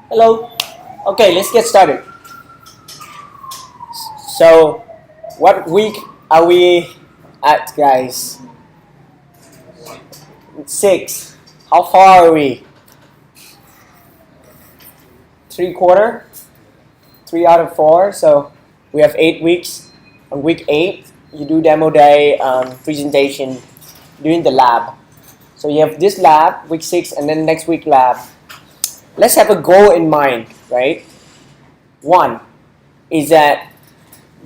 Hello. Okay, let's get started. So, what week are we at, guys? 6. How far are we? 3/4? 3 out of 4. So, we have 8 weeks. On week 8, you do demo day, presentation, doing the lab. So, you have this lab, week 6, and then next week lab. Let's have a goal in mind, right? One is that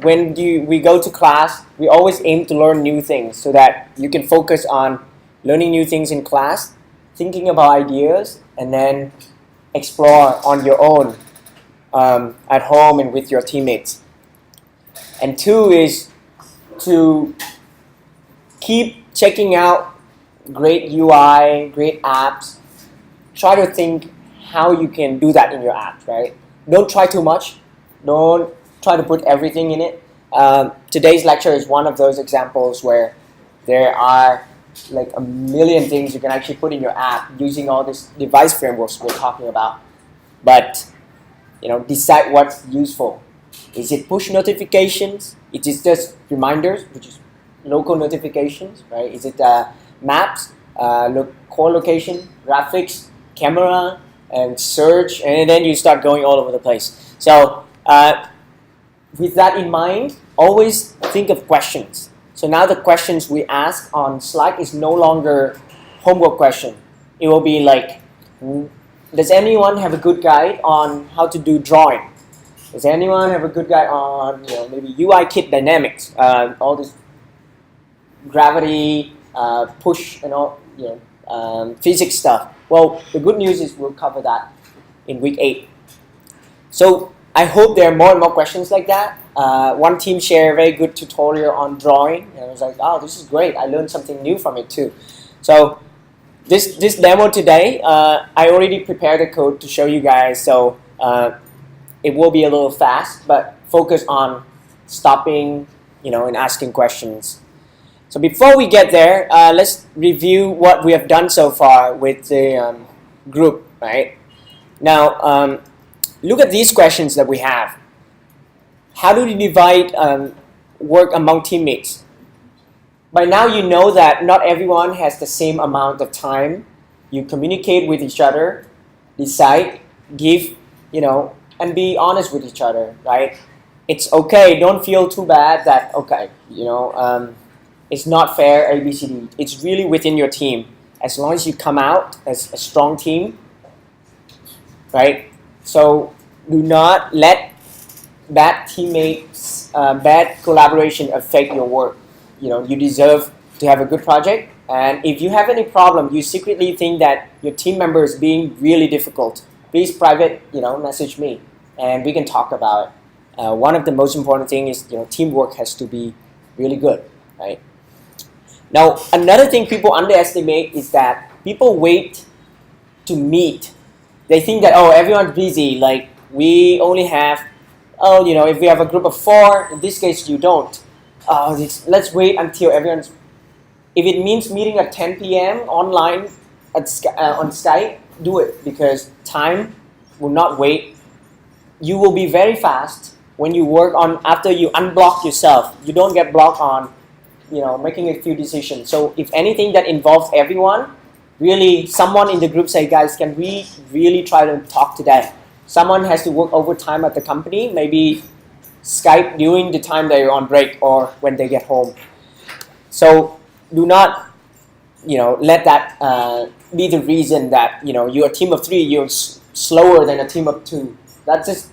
when we go to class, we always aim to learn new things so that you can focus on learning new things in class, thinking about ideas, and then explore on your own at home and with your teammates. And 2 is to keep checking out great UI, great apps. Try to think how you can do that in your app, right? Don't try too much. Don't try to put everything in it. Today's lecture is one of those examples where there are like a million things you can actually put in your app using all these device frameworks we're talking about. But decide what's useful. Is it push notifications? Is it just reminders, which is local notifications, right? Is it maps, CoreLocation, graphics, camera, and search, and then you start going all over the place. So with that in mind, always think of questions. So now the questions we ask on Slack is no longer homework question. It will be like, does anyone have a good guide on how to do drawing? Does anyone have a good guide on maybe UI kit dynamics, all this gravity, push, and all physics stuff? Well, the good news is we'll cover that in week 8. So I hope there are more and more questions like that. One team shared a very good tutorial on drawing, and I was like, oh, this is great. I learned something new from it too. So this demo today, I already prepared the code to show you guys. So it will be a little fast, but focus on stopping, and asking questions. So before we get there, let's review what we have done so far with the group, right? Now, look at these questions that we have. How do we divide work among teammates? By now you know that not everyone has the same amount of time. You communicate with each other, decide, give, and be honest with each other, right? It's okay. Don't feel too bad that, okay, it's not fair, A, B, C, D. It's really within your team. As long as you come out as a strong team, right? So do not let bad teammates, bad collaboration affect your work. You deserve to have a good project. And if you have any problem, you secretly think that your team member is being really difficult, please private, message me, and we can talk about it. One of the most important things is, teamwork has to be really good, right? Now, another thing people underestimate is that people wait to meet. They think that, oh, everyone's busy. Like, we only have, if we have a group of 4, in this case, you don't. Let's wait until everyone's, if it means meeting at 10 p.m. online on Skype, do it, because time will not wait. You will be very fast when you work on, after you unblock yourself. You don't get blocked on, making a few decisions. So if anything that involves everyone, really, someone in the group say, guys, can we really try to talk today? Someone has to work overtime at the company, maybe Skype during the time they're on break or when they get home. So do not, let that be the reason that, you're a team of 3, you're slower than a team of 2. That's just,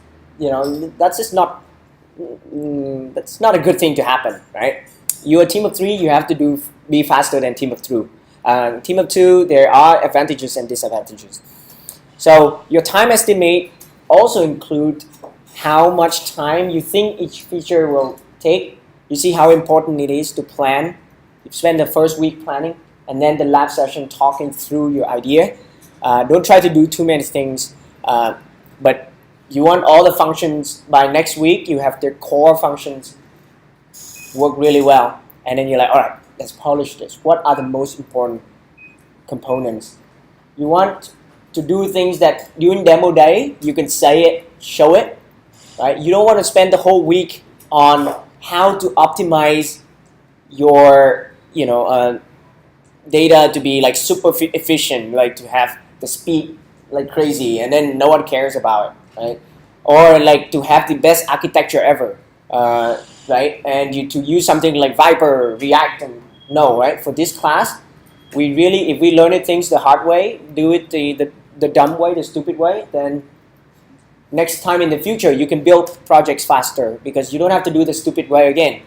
that's not a good thing to happen, right? You're a team of 3, you have to be faster than team of 2. Team of 2, there are advantages and disadvantages. So your time estimate also include how much time you think each feature will take. You see how important it is to plan. You spend the first week planning, and then the lab session talking through your idea. Don't try to do too many things, but you want all the functions by next week. You have the core functions work really well, and then you're like, all right, let's polish this. What are the most important components? You want to do things that during demo day you can say it, show it, right? You don't want to spend the whole week on how to optimize your data to be like super efficient, like to have the speed like crazy, and then no one cares about it, right? Or like to have the best architecture ever, right? And you to use something like Viper, React, and no, right? For this class, we really, if we learn it things the hard way, do it the dumb way, the stupid way, then next time in the future you can build projects faster because you don't have to do the stupid way again.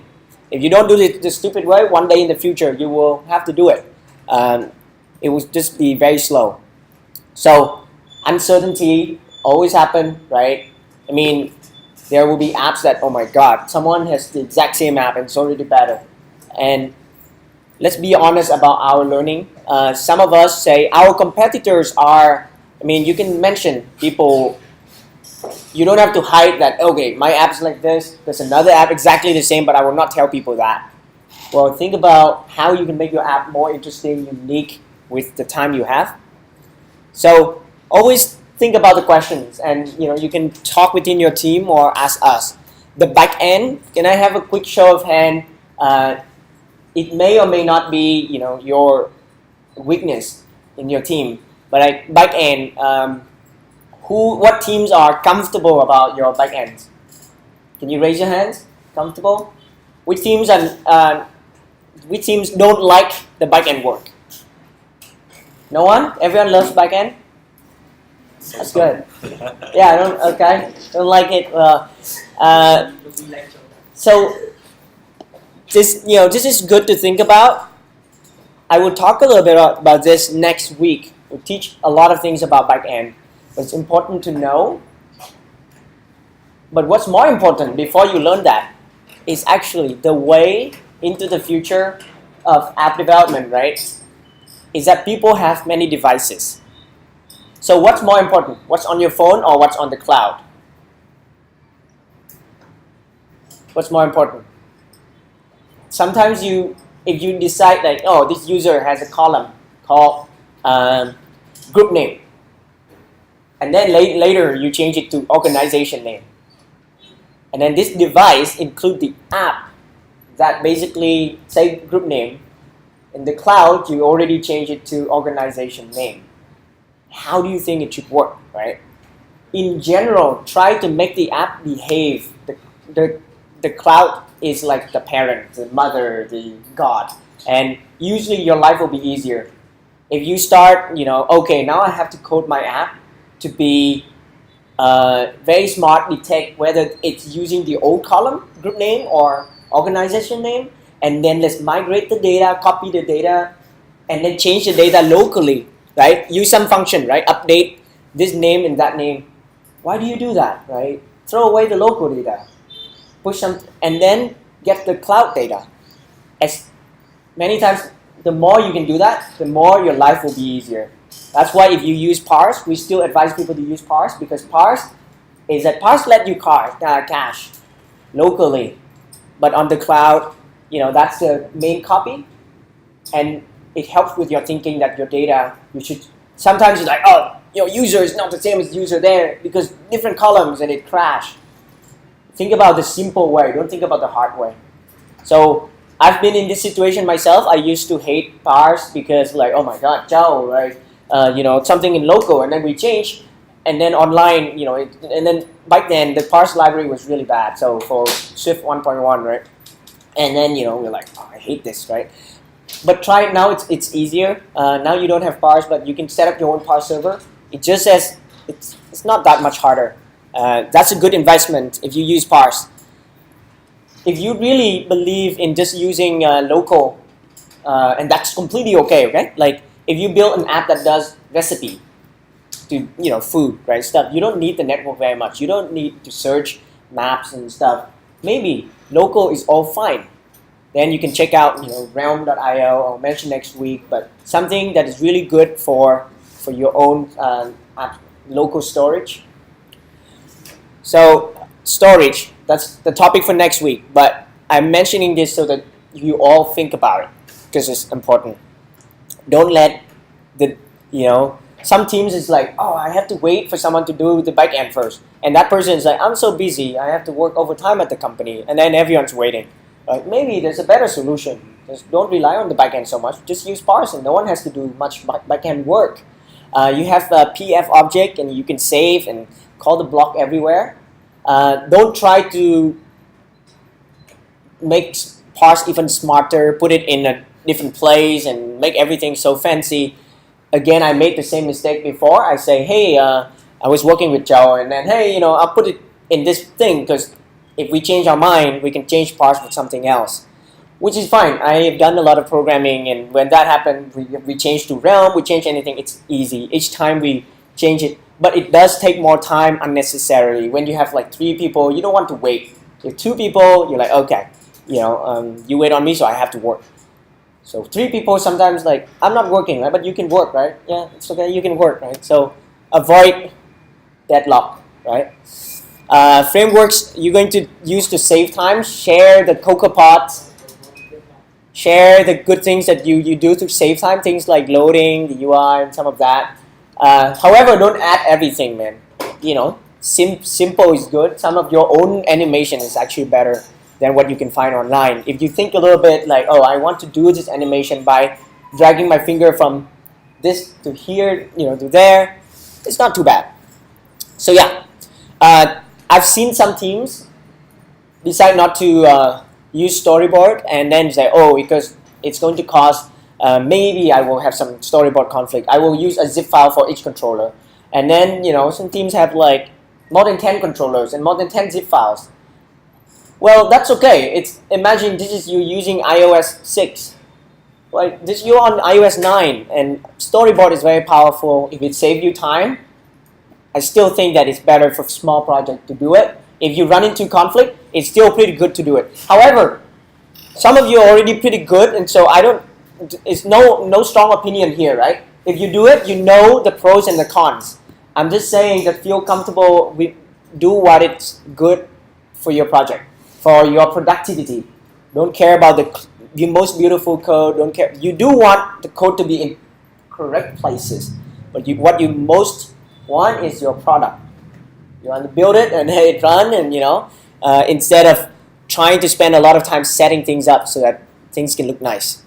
If you don't do the stupid way, one day in the future you will have to do it. It will just be very slow. So uncertainty always happen, right? I mean, there will be apps that, oh my god, someone has the exact same app and it's already better. And let's be honest about our learning. Some of us say our competitors are, I mean, you can mention people, you don't have to hide that, okay, my app's like this, there's another app exactly the same, but I will not tell people that. Well, think about how you can make your app more interesting, unique with the time you have. So always think about the questions, and you can talk within your team or ask us. The back end, can I have a quick show of hand? It may or may not be your weakness in your team, but like back end, what teams are comfortable about your back end? Can you raise your hands? Comfortable? Which teams don't like the back end work? No one? Everyone loves back end? That's good. Yeah, don't like it. So this is good to think about. I will talk a little bit about this next week. We'll teach a lot of things about back end. But it's important to know. But what's more important before you learn that is actually the way into the future of app development, right? Is that people have many devices. So what's more important? What's on your phone or what's on the cloud? What's more important? Sometimes if you decide like, oh, this user has a column called group name, and then later you change it to organization name, and then this device include the app that basically say group name. In the cloud, you already change it to organization name. How do you think it should work, right? In general, try to make the app behave. The cloud is like the parent, the mother, the god, and usually your life will be easier. If you start, okay, now I have to code my app to be very smart, detect whether it's using the old column, group name, or organization name, and then let's migrate the data, copy the data, and then change the data locally, right? Use some function, right? Update this name and that name. Why do you do that, right? Throw away the local data, push some, and then get the cloud data. As many times, the more you can do that, the more your life will be easier. That's why if you use parse, we still advise people to use parse, because parse let you cache locally, but on the cloud, that's the main copy, and it helps with your thinking that your data, you should, sometimes it's like, oh, your user is not the same as user there because different columns and it crashed. Think about the simple way, don't think about the hard way. So I've been in this situation myself. I used to hate parse because like, oh my god, Joe, right? Something in local, and then we change, and then online, and then back then the parse library was really bad. So for Swift 1.1, right? And then we're like, oh, I hate this, right? But try it now. It's easier. Now you don't have parse, but you can set up your own parse server. It just says it's not that much harder. That's a good investment if you use parse. If you really believe in just using local, and that's completely okay. Like if you build an app that does recipe to food, right, stuff, you don't need the network very much. You don't need to search maps and stuff. Maybe local is all fine. Then you can check out realm.io. I'll mention next week, but something that is really good for your own app, local storage. So storage, that's the topic for next week, but I'm mentioning this so that you all think about it because it's important. Don't let Some teams is like, oh, I have to wait for someone to do the back end first, and that person is like, I'm so busy, I have to work overtime at the company, and then everyone's waiting. Maybe there's a better solution. Just don't rely on the back end so much. Just use Parson. No one has to do much back end work. You have a PF object, and you can save and call the block everywhere. Don't try to make parse even smarter, put it in a different place, and make everything so fancy. Again, I made the same mistake before. I say, hey, I was working with Joe, and then, hey, I'll put it in this thing, because if we change our mind, we can change parse with something else, which is fine. I have done a lot of programming, and when that happened, we change to Realm, we change anything, it's easy. Each time we change it, but it does take more time unnecessarily. When you have like 3 people, you don't want to wait. If 2 people, you're like, okay, you wait on me, so I have to work. So 3 people, sometimes like, I'm not working, right? But you can work, right? Yeah, it's okay, you can work, right? So avoid deadlock, right? Frameworks you're going to use to save time, share the CocoaPods, share the good things that you do to save time, things like loading, the UI, and some of that. However, don't add everything, man. Simple is good. Some of your own animation is actually better than what you can find online. If you think a little bit like, oh, I want to do this animation by dragging my finger from this to here, to there, it's not too bad. So yeah, I've seen some teams decide not to use storyboard and then say, oh, because it's going to cost, maybe I will have some storyboard conflict. I will use a zip file for each controller. And then, some teams have like more than 10 controllers and more than 10 zip files. Well, that's okay. Imagine this is you using iOS 6. Like you're on iOS 9, and storyboard is very powerful. If it saves you time, I still think that it's better for small project to do it. If you run into conflict, it's still pretty good to do it. However, some of you are already pretty good, and so it's no strong opinion here, right? If you do it, you know the pros and the cons. I'm just saying that feel comfortable with do what it's good for your project, for your productivity. Don't care about the most beautiful code. Don't care. You do want the code to be in correct places, but what you most want is your product. You want to build it and let it run, and instead of trying to spend a lot of time setting things up so that things can look nice.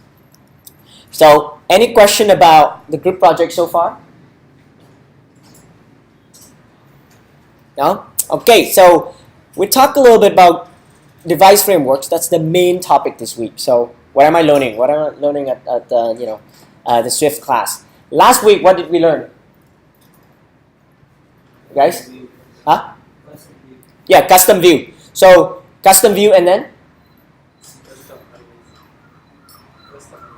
So, any question about the group project so far? No? Okay, so we talked a little bit about device frameworks. That's the main topic this week. So, what am I learning? What am I learning at the Swift class? Last week, what did we learn? Guys? Huh? Yeah, custom view. So, custom view and then?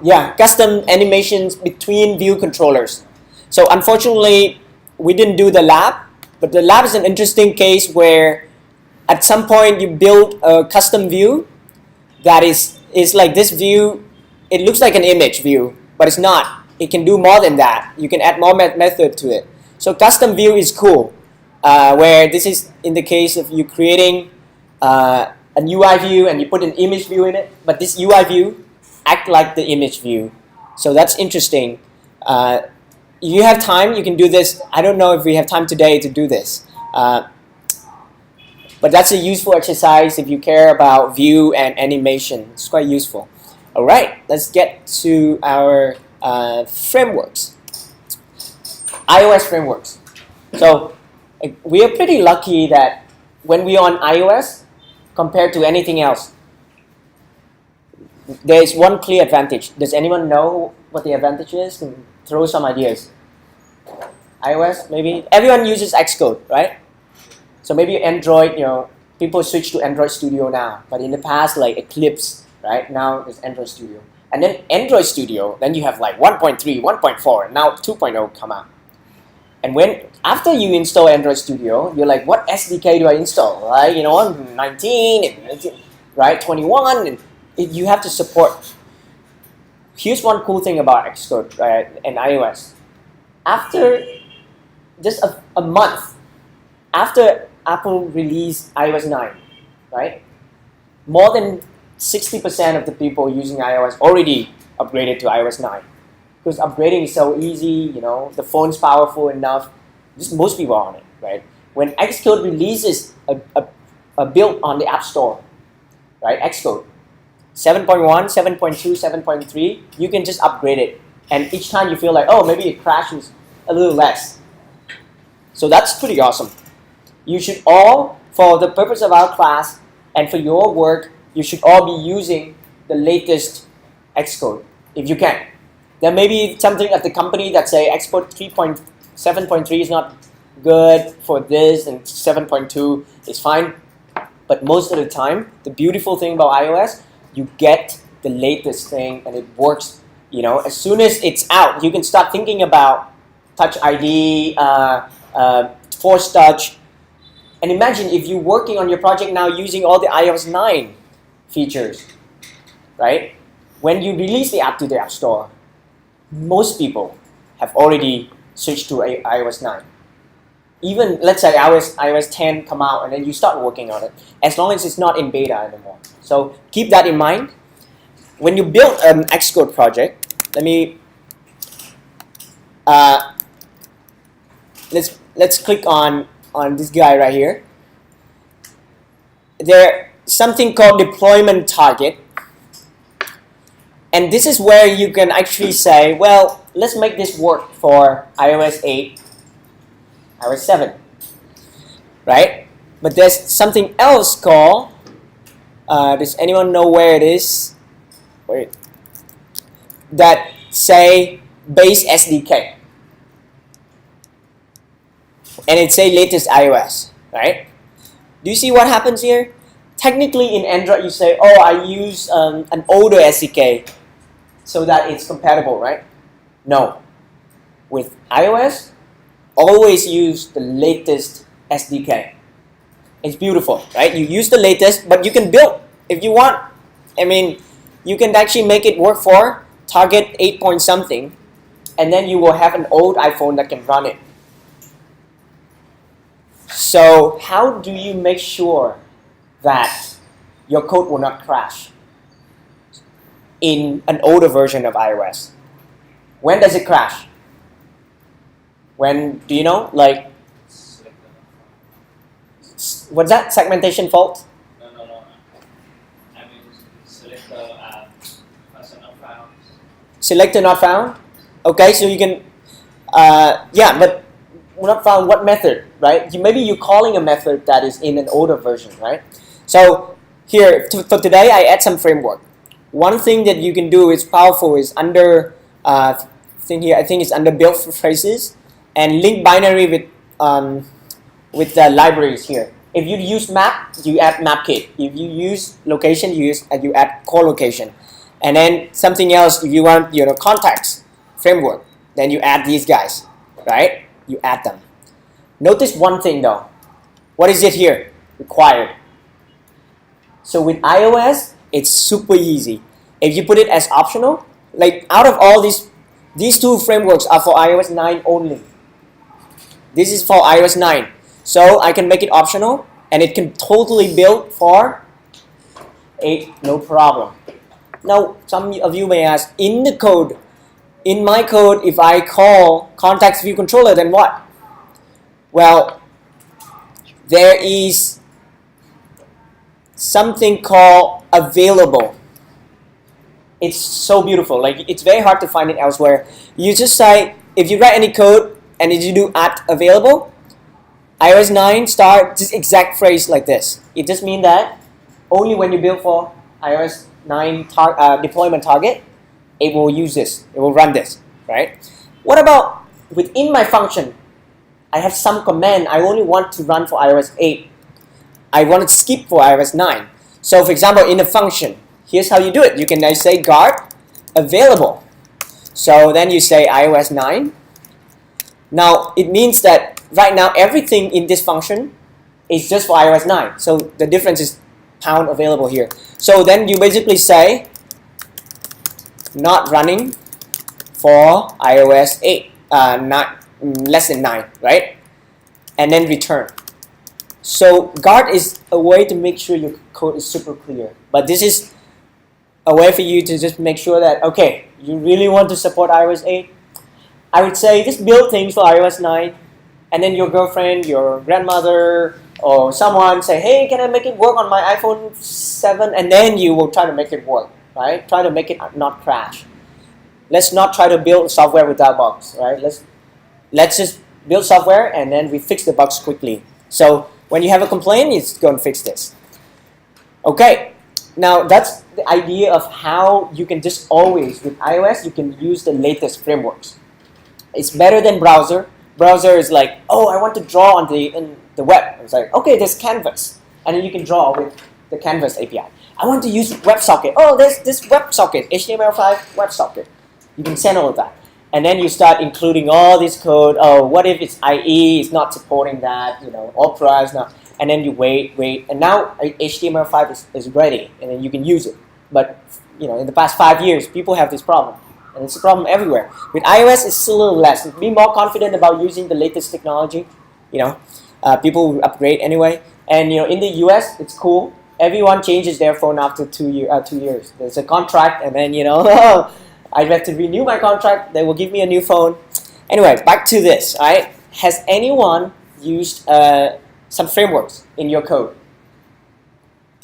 Yeah, custom animations between view controllers. So, unfortunately, we didn't do the lab, but the lab is an interesting case where at some point you build a custom view that is like this view. It looks like an image view, but it's not. It can do more than that. You can add more method to it. So, custom view is cool. Where this is in the case of you creating an UI view and you put an image view in it, but this UI view act like the image view. So that's interesting. If you have time, you can do this. I don't know if we have time today to do this. But that's a useful exercise if you care about view and animation. It's quite useful. All right, let's get to our frameworks. iOS frameworks. So we are pretty lucky that when we are on iOS, compared to anything else, there is one clear advantage. Does anyone know what the advantage is? Can throw some ideas. iOS, maybe everyone uses Xcode, right? So maybe Android, people switch to Android Studio now, but in the past, like Eclipse, right? Now it's Android Studio, and then Android Studio. Then you have like 1.3, 1.4, and now 2.0 come out. And after you install Android Studio, you're like, what SDK do I install? Right? 19, and, right? 21, and you have to support. Here's one cool thing about Xcode and iOS. After just a month after Apple released iOS 9, right? More than 60% of the people using iOS already upgraded to iOS 9. because upgrading is so easy. The phone's powerful enough. Just most people are on it, right? When Xcode releases a build on the App Store, right? Xcode 7.1, 7.2, 7.3, you can just upgrade it, and each time you feel like, oh, maybe it crashes a little less. So that's pretty awesome. You should all, for the purpose of our class and for your work, you should all be using the latest Xcode if you can. There may be something at the company that say Xcode 3.7.3 is not good for this and 7.2 is fine. But most of the time, the beautiful thing about iOS, you get the latest thing and it works. As soon as it's out, you can start thinking about Touch ID, Force Touch. And imagine if you're working on your project now using all the iOS 9 features, right? When you release the app to the App Store, most people have already switched to iOS 9. Even, let's say iOS 10 come out and then you start working on it, as long as it's not in beta anymore. So keep that in mind. When you build an Xcode project, let's click on this guy right here. There's something called deployment target. And this is where you can actually say, well, let's make this work for iOS 8, iOS 7, right? But there's something else called, does anyone know where it is? Wait. That say base SDK. And it say latest iOS, right? Do you see what happens here? Technically in Android you say, oh, I use an older SDK so that it's compatible, right? No. With iOS, always use the latest SDK. It's beautiful, right? You use the latest, but you can build if you want. You can actually make it work for Target 8 point something, and then you will have an old iPhone that can run it. So how do you make sure that your code will not crash in an older version of iOS? When does it crash? When, do you know? Like, what's that? Segmentation fault? No. I mean, selector person not found. Selector not found? Okay, so you can, yeah, but not found what method, right? Maybe you're calling a method that is in an older version, right? So here, for today, I add some framework. One thing that you can do is powerful is under, thing here, I think it's under build phrases and link binary with the libraries here. If you use map, you add mapkit. If you use location, you add CoreLocation. And then something else, if you want contacts framework, then you add these guys, right? You add them. Notice one thing though. What is it here? Required. So with iOS, it's super easy. If you put it as optional, like out of all these two frameworks are for iOS 9 only. This is for iOS 9. So I can make it optional and it can totally build for 8, no problem. Now, some of you may ask, in my code, if I call context view controller, then what? Well, there is something called available. It's so beautiful. Like, it's very hard to find it elsewhere. You just say, if you write any code and if you do at available, iOS 9 start this exact phrase like this. It just means that only when you build for iOS 9 deployment target, it will use this. It will run this, right? What about within my function? I have some command I only want to run for iOS 8. I want to skip for iOS 9. So for example, in a function, here's how you do it. You can say guard available. So then you say iOS 9. Now it means that right now everything in this function is just for iOS 9. So the difference is pound available here. So then you basically say not running for iOS 8, not less than 9, right? And then return. So guard is a way to make sure your code is super clear. But this is a way for you to just make sure that, okay, you really want to support iOS 8, I would say just build things for iOS 9, and then your girlfriend, your grandmother, or someone say, hey, can I make it work on my iPhone 7? And then you will try to make it work, right? Try to make it not crash. Let's not try to build software without bugs, right? Let's just build software and then we fix the bugs quickly. So when you have a complaint, it's going to fix this. Okay, now that's the idea of how you can just always, with iOS, you can use the latest frameworks. It's better than browser. Browser is like, oh, I want to draw on the web. It's like, okay, there's Canvas. And then you can draw with the Canvas API. I want to use WebSocket. Oh, there's this WebSocket, HTML5 WebSocket. You can send all of that. And then you start including all this code. Oh, what if it's IE is not supporting that? Opera is not. And then you wait. And now HTML5 is ready. And then you can use it. But, in the past 5 years, people have this problem. And it's a problem everywhere. With iOS, it's a little less. Be more confident about using the latest technology. People will upgrade anyway. And, in the US, it's cool. Everyone changes their phone after 2 years. There's a contract, and then, I have to renew my contract. They will give me a new phone. Anyway, back to this. Right? Has anyone used some frameworks in your code?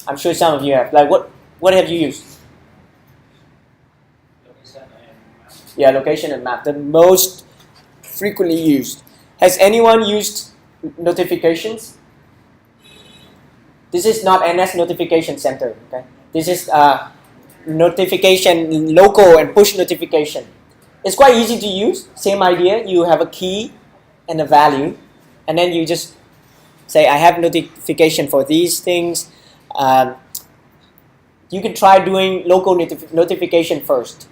I'm sure some of you have. Like what have you used? Yeah, location and map. The most frequently used. Has anyone used notifications? This is not NS Notification Center. Okay, this is notification, local and push notification. It's quite easy to use. Same idea. You have a key and a value, and then you just say, I have notification for these things. You can try doing local notification first.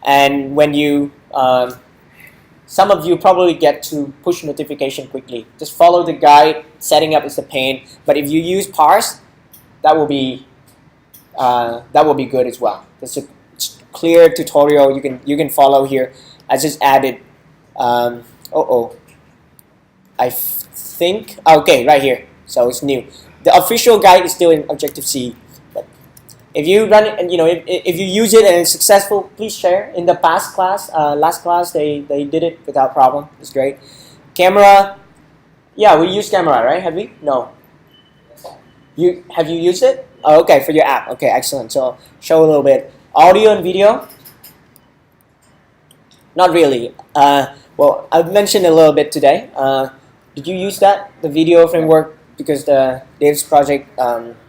And when you, some of you probably get to push notification quickly. Just follow the guide. Setting up is a pain. But if you use parse, that will be good as well. There's a clear tutorial you can follow here. I just added. I think okay, right here. So it's new. The official guide is still in Objective C. But if you run it and if you use it and it's successful, please share. In the past class, last class, they did it without problem. It's great. Camera, yeah, we use camera, right? Have we? No. Have you used it? Oh, okay, for your app. Okay, excellent. So show a little bit. Audio and video? Not really. Well, I've mentioned a little bit today. Did you use that, the video framework? Because the Dave's project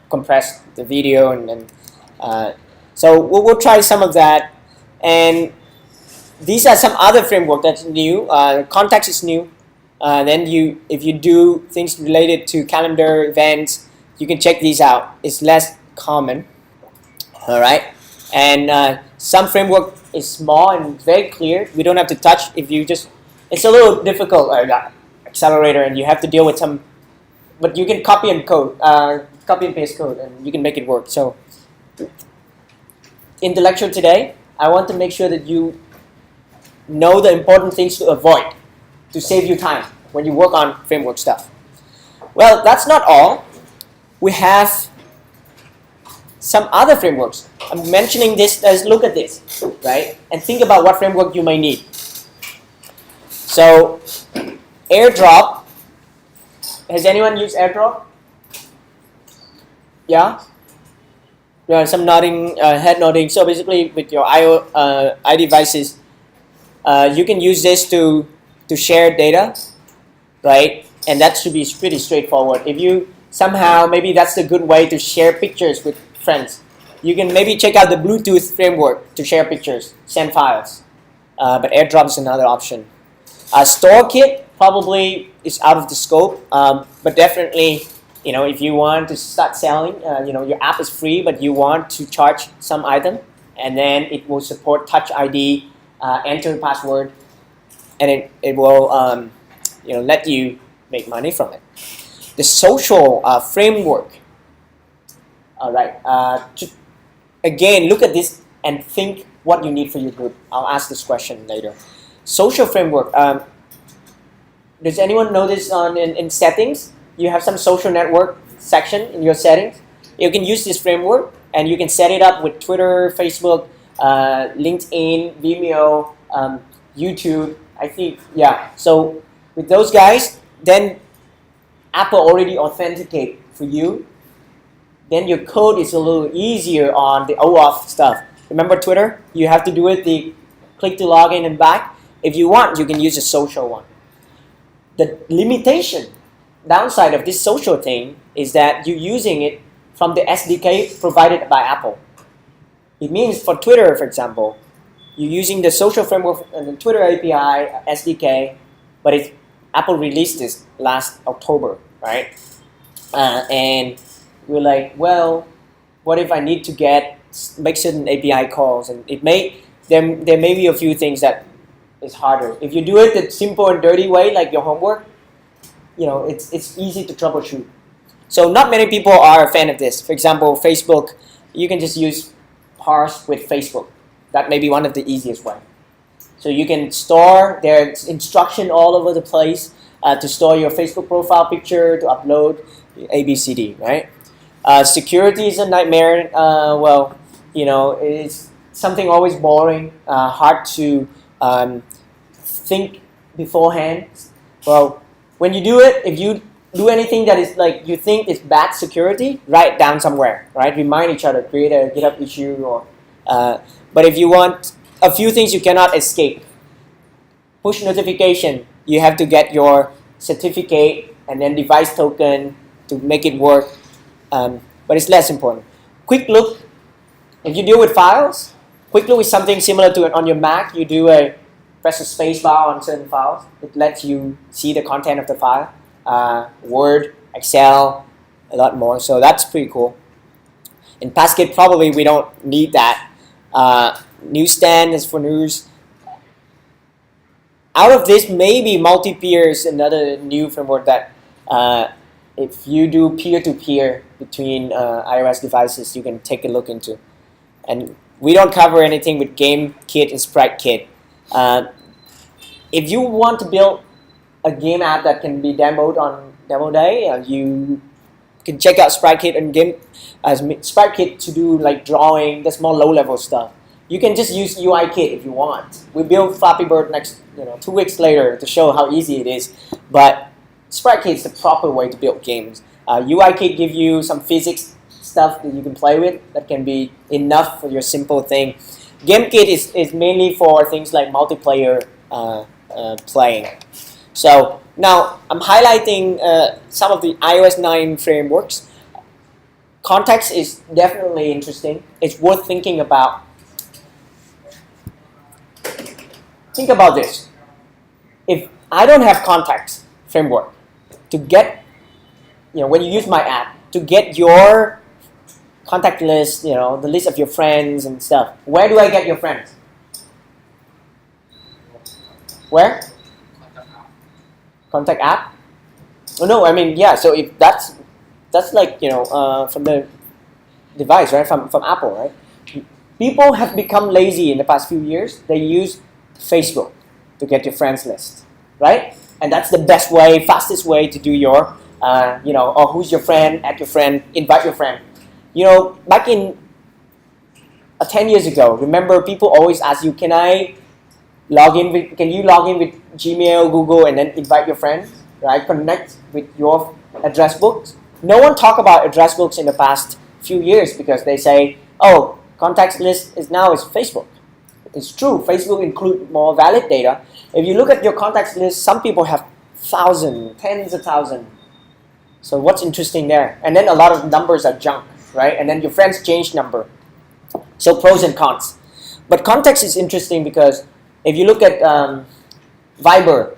compressed the video, and so we'll try some of that. And these are some other framework that's new. Context is new. Then if you do things related to calendar events, you can check these out. It's less common. All right. And some framework is small and very clear. We don't have to touch. It's a little difficult. Accelerator, and you have to deal with some. But you can copy and paste code, and you can make it work. So, in the lecture today, I want to make sure that you know the important things to avoid to save you time when you work on framework stuff. Well, that's not all. We have some other frameworks. I'm mentioning this as look at this, right? And think about what framework you might need. So, AirDrop. Has anyone used AirDrop? Yeah? Yeah, some nodding, head nodding. So basically with your iDevices, you can use this to share data, right? And that should be pretty straightforward. If you somehow, maybe that's a good way to share pictures with friends. You can maybe check out the Bluetooth framework to share pictures, send files. But AirDrop is another option. StoreKit probably is out of the scope, but definitely, if you want to start selling, your app is free, but you want to charge some item, and then it will support Touch ID, enter password, and it will, let you make money from it. The social framework. All right. Again, look at this and think what you need for your group. I'll ask this question later. Social framework. Does anyone know this in settings? You have some social network section in your settings. You can use this framework and you can set it up with Twitter, Facebook, LinkedIn, Vimeo, YouTube. I think, yeah. So with those guys, then Apple already authenticate for you. Then your code is a little easier on the OAuth stuff. Remember Twitter? You have to do it the click to log in and back. If you want, you can use a social one. The limitation, downside of this social thing is that you're using it from the SDK provided by Apple. It means for Twitter, for example, you're using the social framework and the Twitter API SDK, but Apple released this last October, right? And we're like, well, what if I need to make certain API calls? And there may be a few things that is harder. If you do it the simple and dirty way, like your homework, it's easy to troubleshoot. So not many people are a fan of this. For example, Facebook, you can just use parse with Facebook. That may be one of the easiest way. So you can store there's instruction all over the place to store your Facebook profile picture, to upload ABCD, right? Security is a nightmare. It's something always boring, hard to think beforehand. Well, when you do it, if you do anything that is like you think is bad security, write it down somewhere, right? Remind each other, create a GitHub issue, or. But if you want a few things you cannot escape, push notification. You have to get your certificate and then device token to make it work. But it's less important. Quick look. If you deal with files, quick look is something similar to it on your Mac. You press a space bar on certain files. It lets you see the content of the file. Word, Excel, a lot more. So that's pretty cool. In Passkit, probably we don't need that. Newsstand is for news. Out of this, maybe multi-peer is another new framework that if you do peer-to-peer between iOS devices, you can take a look into. And we don't cover anything with GameKit and SpriteKit. If you want to build a game app that can be demoed on demo day, you can check out SpriteKit and SpriteKit to do like drawing. That's more low-level stuff. You can just use UIKit if you want. We built Flappy Bird 2 weeks later to show how easy it is. But SpriteKit is the proper way to build games. UIKit gives you some physics stuff that you can play with that can be enough for your simple thing. GameKit is mainly for things like multiplayer playing. So now I'm highlighting some of the iOS 9 frameworks. Context is definitely interesting. It's worth thinking about. Think about this. If I don't have context framework to get, when you use my app, to get your contact list, the list of your friends and stuff, where do I get your friends? Where? Contact app? Oh no, I mean, yeah, so if that's like, from the device, right? From Apple, right? People have become lazy in the past few years. They use Facebook to get your friends list, right? And that's the best way, fastest way to do your, who's your friend, add your friend, invite your friend. Back in 10 years ago, remember people always ask you, can you log in with Gmail, Google, and then invite your friends, right? Connect with your address books. No one talk about address books in the past few years because they say, oh, contacts list is Facebook. It's true, Facebook include more valid data. If you look at your contacts list, some people have thousands, tens of thousands. So what's interesting there? And then a lot of numbers are junk, right? And then your friends change number. So pros and cons. But context is interesting because if you look at Viber,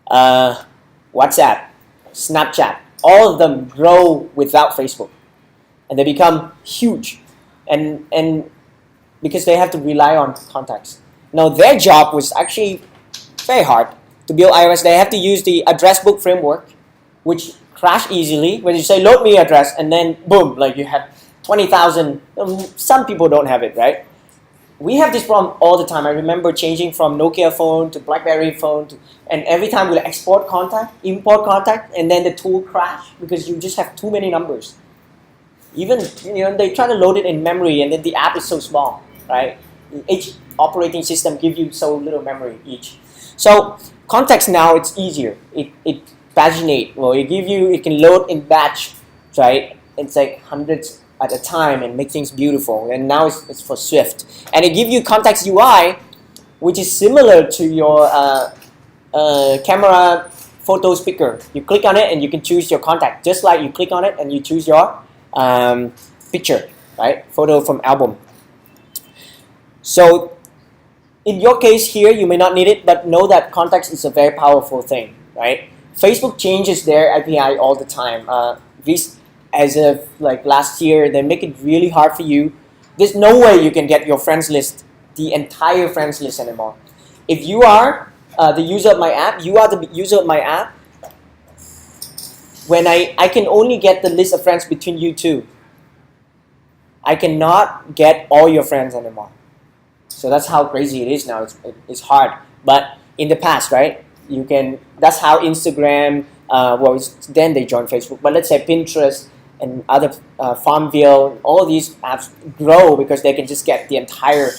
WhatsApp, Snapchat, all of them grow without Facebook. And they become huge. And because they have to rely on contacts. Now their job was actually very hard to build iOS. They have to use the address book framework, which crash easily when you say load me address, and then boom, like you have 20,000. Some people don't have it, right? We have this problem all the time. I remember changing from Nokia phone to BlackBerry phone, and every time we export contact, import contact, and then the tool crash because you just have too many numbers. Even they try to load it in memory, and then the app is so small. right? Each operating system gives you so little memory each. So contacts now it's easier. It paginate. Well, it can load in batch, right? It's like hundreds at a time and make things beautiful. And now it's for Swift, and it gives you contacts UI, which is similar to your camera photos picker. You click on it and you can choose your contact, just like you click on it and you choose your picture, right? Photo from album. So in your case here, you may not need it, but know that contacts is a very powerful thing, right? Facebook changes their API all the time. As of like last year, they make it really hard for you. There's no way you can get your friends list, the entire friends list anymore. If you are the user of my app, you are the user of my app. When I can only get the list of friends between you two. I cannot get all your friends anymore. So that's how crazy it is now. It's hard. But in the past, right? You can. That's how Instagram. Then they joined Facebook. But let's say Pinterest and other Farmville, all these apps grow because they can just get the entire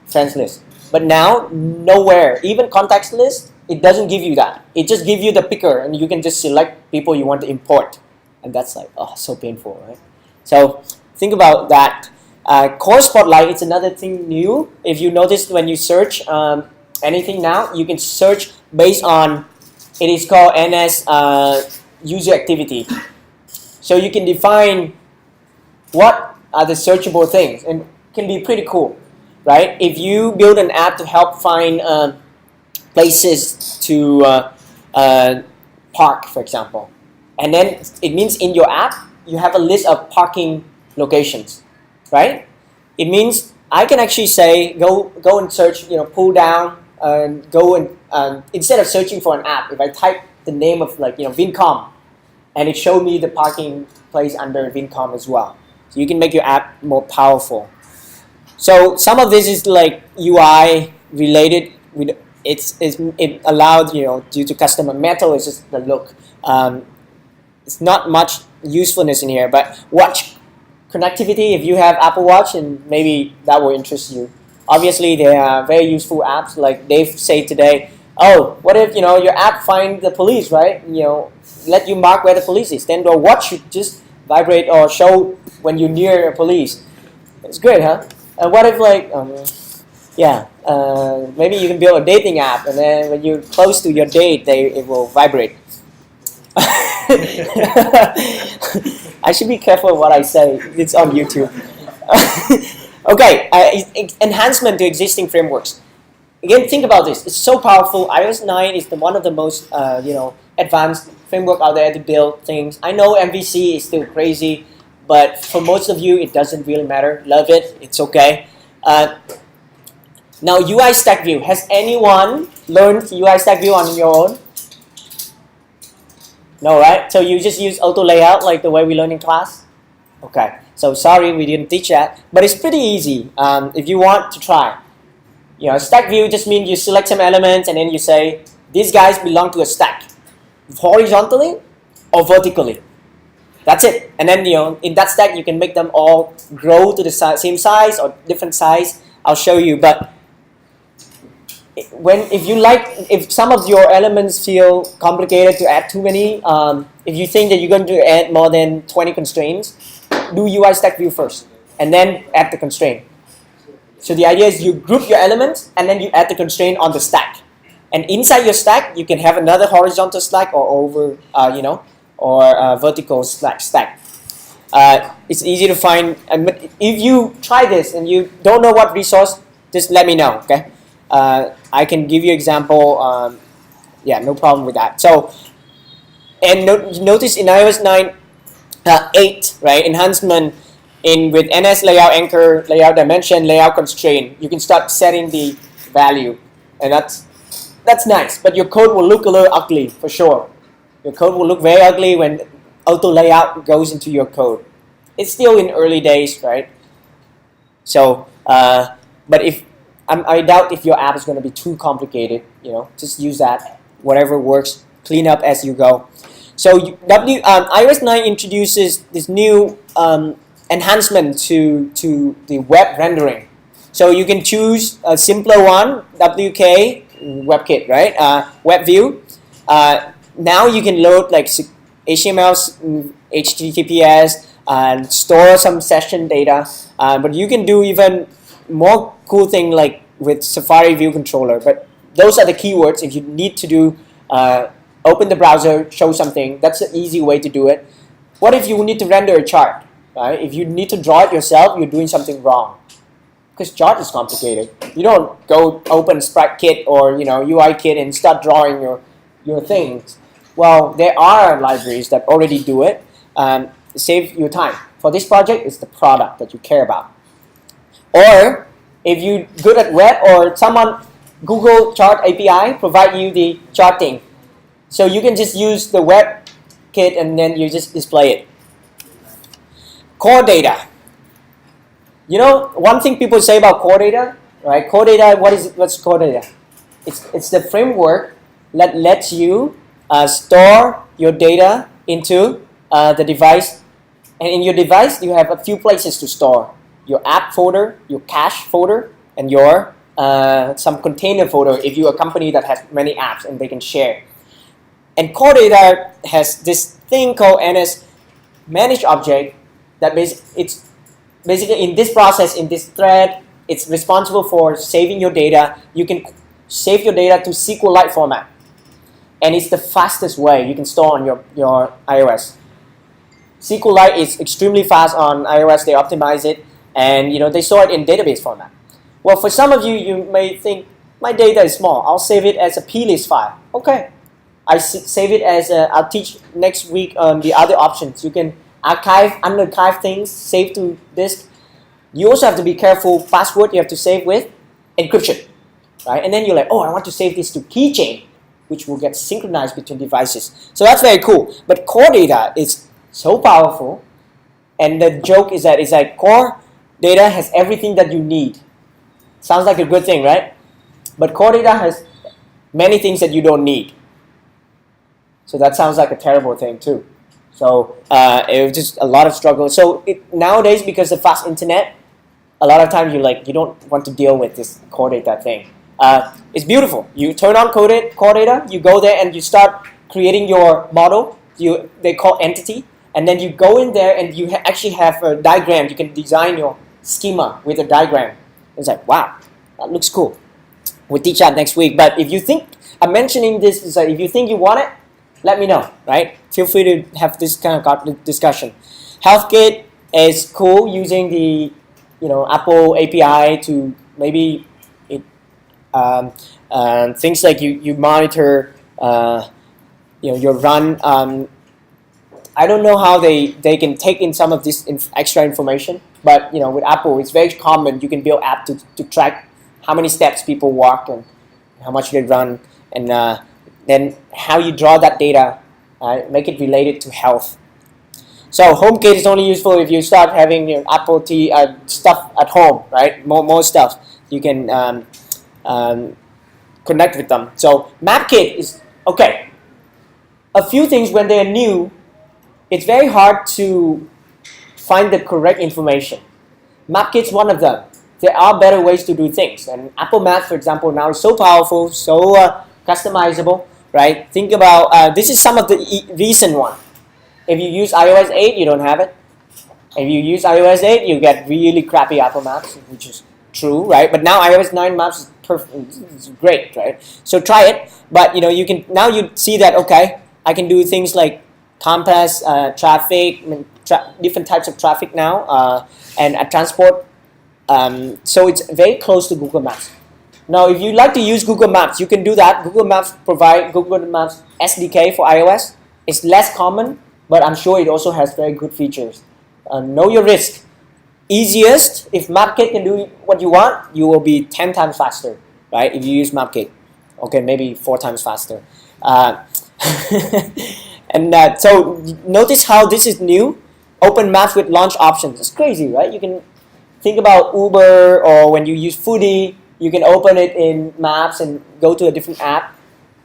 friends list. But now, nowhere, even contacts list, it doesn't give you that. It just gives you the picker, and you can just select people you want to import. And that's like, oh, so painful, right? So think about that. Core Spotlight, it's another thing new. If you notice when you search anything now, you can search based on, it is called NS user activity. So you can define what are the searchable things, and it can be pretty cool, right? If you build an app to help find places to park, for example, and then it means in your app, you have a list of parking locations, right? It means I can actually say, go and search, pull down, and go and instead of searching for an app, if I type the name of Vincom, and it showed me the parking place under Vincom as well. So you can make your app more powerful. So some of this is like UI related. It allowed, due to customer metal, it's just the look. It's not much usefulness in here, but watch connectivity. If you have Apple Watch, and maybe that will interest you. Obviously, there are very useful apps. Like Dave said today, oh, what if your app find the police, right? Let you mark where the police is. Then the watch should just vibrate or show when you're near a police. It's great, huh? And what if maybe you can build a dating app, and then when you're close to your date, it will vibrate. I should be careful what I say. It's on YouTube. Okay, enhancement to existing frameworks. Again, think about this. It's so powerful. iOS 9 is one of the most advanced framework out there to build things. I know MVC is still crazy, but for most of you, it doesn't really matter. Love it. It's okay. Now, UI Stack View. Has anyone learned UI Stack View on your own? No, right? So you just use auto layout like the way we learn in class? Okay. So sorry we didn't teach that, but it's pretty easy if you want to try. Stack view just means you select some elements and then you say, these guys belong to a stack, horizontally or vertically. That's it. And then in that stack you can make them all grow to the same size or different size. I'll show you. But if some of your elements feel complicated to add too many, if you think that you're going to add more than 20 constraints, do UI stack view first and then add the constraint. So the idea is you group your elements and then you add the constraint on the stack. And inside your stack, you can have another horizontal stack or vertical stack. It's easy to find. If you try this and you don't know what resource, just let me know. Okay, I can give you example. No problem with that. So, and notice in iOS 9. 8, right? Enhancement with NS layout anchor, layout dimension, layout constraint. You can start setting the value, and that's nice. But your code will look a little ugly for sure. Your code will look very ugly when auto layout goes into your code. It's still in early days, right? So, but I doubt if your app is going to be too complicated. Just use that. Whatever works, clean up as you go. So iOS 9 introduces this new enhancement to the web rendering. So you can choose a simpler one, WK, WebKit, right? WebView. Now you can load like HTML, HTTPS, and store some session data. But you can do even more cool thing like with Safari View Controller. But those are the keywords. If you need to do open the browser, show something, that's an easy way to do it. What if you need to render a chart? Right? If you need to draw it yourself, you're doing something wrong. Because chart is complicated. You don't go open Sprite Kit or UI Kit and start drawing your things. Well, there are libraries that already do it. Save your time. For this project, it's the product that you care about. Or if you're good at web or someone, Google Chart API provide you the charting. So you can just use the web kit and then you just display it. Core data. One thing people say about core data, right? Core data, what's core data? It's the framework that lets you store your data into the device. And in your device, you have a few places to store. Your app folder, your cache folder, and your some container folder if you're a company that has many apps and they can share. And core data has this thing called NS managed object that it's basically in this process, in this thread, it's responsible for saving your data. You can save your data to SQLite format. And it's the fastest way you can store on your iOS. SQLite is extremely fast on iOS. They optimize it. And they store it in database format. Well, for some of you, you may think, my data is small. I'll save it as a plist file. Okay. I save it as I'll teach next week on the other options. You can archive, unarchive things, save to disk. You also have to be careful. Password you have to save with encryption, right? And then you're like, oh, I want to save this to keychain, which will get synchronized between devices. So that's very cool. But core data is so powerful, and the joke is that it's like core data has everything that you need. Sounds like a good thing, right? But core data has many things that you don't need. So that sounds like a terrible thing too. So it was just a lot of struggle. So nowadays, because of fast internet, a lot of times you don't want to deal with this core data thing. It's beautiful. You turn on core data, you go there and you start creating your model. They call entity, and then you go in there and you actually have a diagram. You can design your schema with a diagram. It's like, wow, that looks cool. We'll teach that next week. But if you think I'm mentioning this, is that if you think you want it, let me know, right? Feel free to have this kind of discussion. HealthKit is cool using the Apple API to maybe things like you monitor your run. I don't know how they can take in some of this extra information, but with Apple it's very common. You can build app to track how many steps people walk and how much they run, and then how you draw that data, make it related to health. So HomeKit is only useful if you start having your Apple stuff at home, right? More stuff. You can connect with them. So MapKit is okay. A few things when they are new, it's very hard to find the correct information. MapKit's one of them. There are better ways to do things, and Apple Maps, for example, now is so powerful, so customizable, right? Think about this is some of the recent one. If you use iOS 8, you don't have it. If you use iOS 8, you get really crappy Apple Maps, which is true, right? But now iOS 9 Maps is perfect. It's great, right? So try it. But you can now you see that okay, I can do things like compass, traffic, different types of traffic now, and transport. So it's very close to Google Maps. Now, if you like to use Google Maps, you can do that. Google Maps provide Google Maps SDK for iOS. It's less common, but I'm sure it also has very good features. Know your risk. Easiest, if MapKit can do what you want, you will be 10 times faster, right? If you use MapKit. Okay, maybe 4 times faster. And so notice how this is new. Open Maps with launch options. It's crazy, right? You can think about Uber, or when you use Foodie, you can open it in Maps and go to a different app.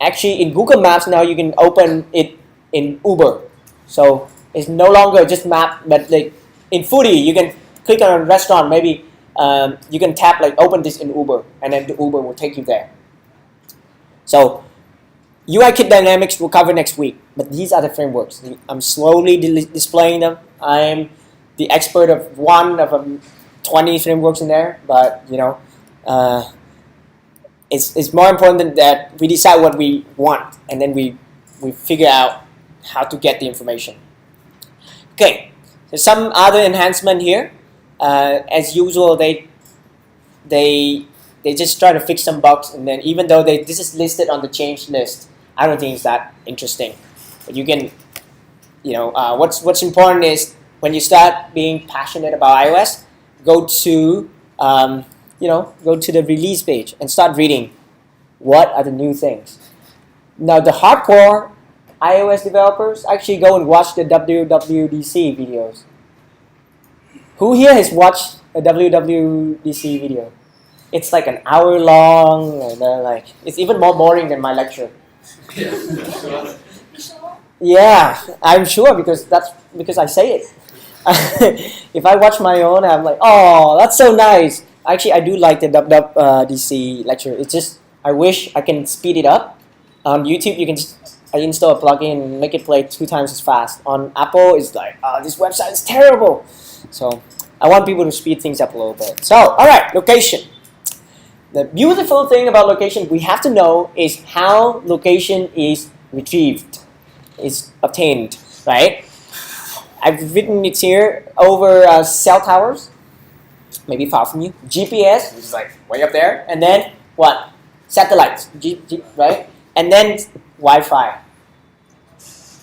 Actually, in Google Maps now, you can open it in Uber. So it's no longer just map, but like in Foodie, you can click on a restaurant, maybe you can tap like open this in Uber, and then the Uber will take you there. So UI Kit Dynamics will cover next week, but these are the frameworks. I'm slowly displaying them. I'm the expert of one of 20 frameworks in there, but it's more important that we decide what we want, and then we figure out how to get the information. Okay, so some other enhancement here. As usual, they just try to fix some bugs, and then even though this is listed on the change list, I don't think it's that interesting. But you can, what's important is when you start being passionate about iOS, go to the release page and start reading what are the new things. Now the hardcore iOS developers actually go and watch the WWDC videos. Who here has watched a WWDC video? It's like an hour long, and it's even more boring than my lecture. Yeah, I'm sure because I say it. If I watch my own, I'm like, oh, that's so nice. Actually, I do like the WWDC lecture. It's just I wish I can speed it up. On YouTube, you can just install a plugin and make it play 2 times as fast. On Apple, it's like, oh, this website is terrible. So I want people to speed things up a little bit. So, all right, location. The beautiful thing about location we have to know is how location is retrieved, is obtained, right? I've written it here over cell towers, maybe far from you. GPS, which is like way up there, and then what? Satellites, right? And then Wi-Fi.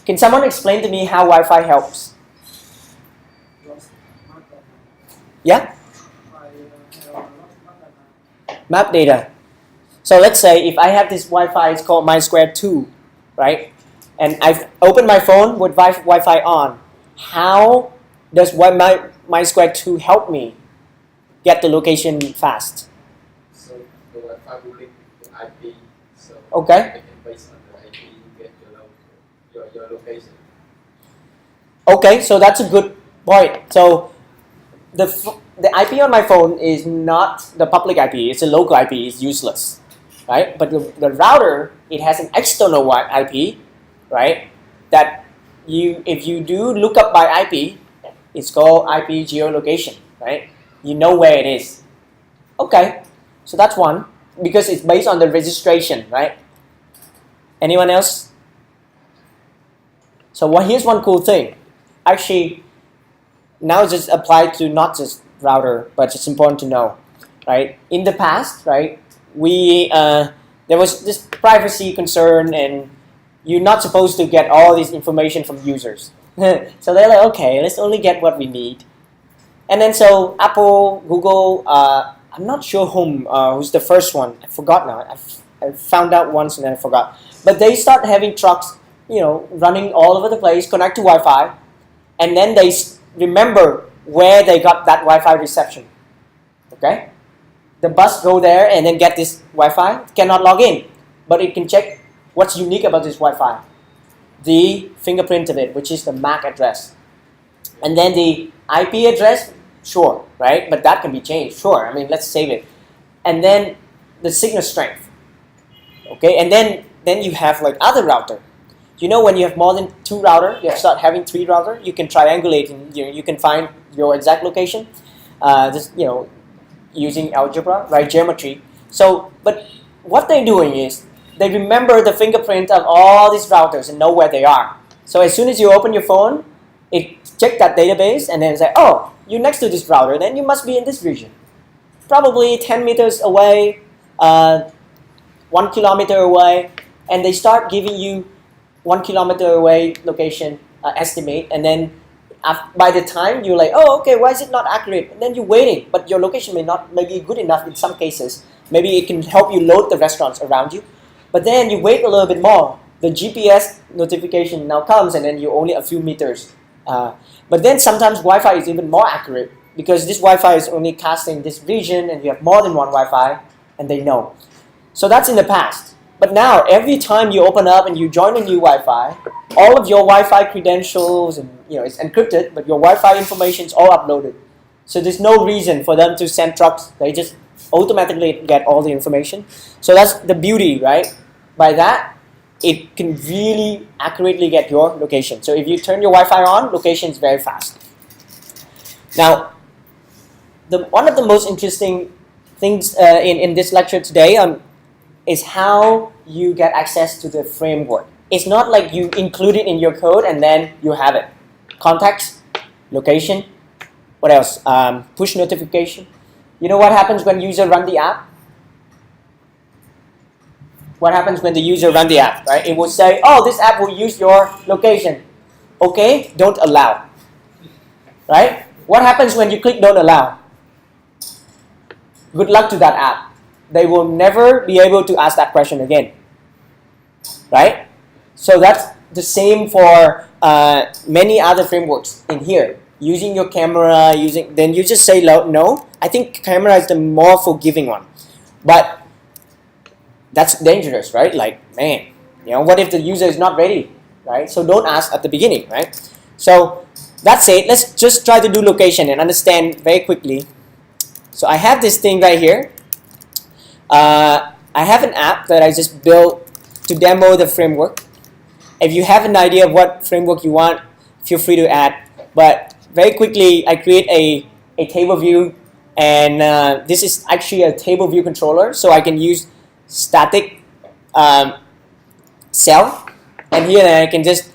Can someone explain to me how Wi-Fi helps? Yeah? Map data. So let's say if I have this Wi-Fi, it's called my2, right? And I've opened my phone with Wi-Fi on. How does my2 help me get the location fast? So the Wi-Fi will link to IP. So okay. Based on the IP, you get your location. Okay, so that's a good point. So the IP on my phone is not the public IP. It's a local IP. It's useless, right? But the router, it has an external IP, right? That if you do look up by IP, it's called IP geolocation, right? You know where it is. Okay, so that's one because it's based on the registration, right? Anyone else? So here's one cool thing. Actually, now it's just applied to not just router, but it's important to know, right? In the past, right, there was this privacy concern, and you're not supposed to get all this information from users. So they're like, okay, let's only get what we need. And then so Apple, Google, I'm not sure who's the first one. I forgot now. I found out once and then I forgot. But they start having trucks, running all over the place, connect to Wi-Fi, and then they remember where they got that Wi-Fi reception. Okay? The bus go there and then get this Wi-Fi, cannot log in, but it can check what's unique about this Wi-Fi. The fingerprint of it, which is the MAC address. And then the IP address, sure, right? But that can be changed, sure. I mean, let's save it. And then the signal strength. Okay, and then you have like other router. When you have more than 2 router, you start having 3 router, you can triangulate and you can find your exact location. Using algebra, right? Geometry. So, but what they're doing is they remember the fingerprint of all these routers and know where they are. So as soon as you open your phone, it check that database and then say, oh, you're next to this router, then you must be in this region. Probably 10 meters away, 1 kilometer away, and they start giving you 1 kilometer away location estimate, and then by the time you're like, oh, okay, why is it not accurate? And then you're waiting, but your location may be good enough in some cases. Maybe it can help you load the restaurants around you. But then you wait a little bit more. The GPS notification now comes, and then you're only a few meters. But then sometimes Wi-Fi is even more accurate because this Wi-Fi is only casting this region, and you have more than one Wi-Fi, and they know. So that's in the past. But now, every time you open up and you join a new Wi-Fi, all of your Wi-Fi credentials and it's encrypted, but your Wi-Fi information is all uploaded. So there's no reason for them to send trucks. They just automatically get all the information. So that's the beauty, right? By that, it can really accurately get your location. So if you turn your Wi-Fi on, location is very fast. Now, one of the most interesting things in this lecture today is how you get access to the framework. It's not like you include it in your code and then you have it. Context, location, what else? Push notification. You know what happens when user run the app? What happens when the user run the app, right? It will say, oh, this app will use your location. Okay, don't allow. Right? What happens when you click don't allow? Good luck to that app. They will never be able to ask that question again. Right? So that's the same for many other frameworks in here. Using your camera, then you just say no. I think camera is the more forgiving one. But that's dangerous, right? Like, man, what if the user is not ready, right? So don't ask at the beginning, right? So that's it. Let's just try to do location and understand very quickly. So I have this thing right here. I have an app that I just built to demo the framework. If you have an idea of what framework you want, feel free to add. But very quickly, I create a table view, and this is actually a table view controller, so I can use static cell, and here I can just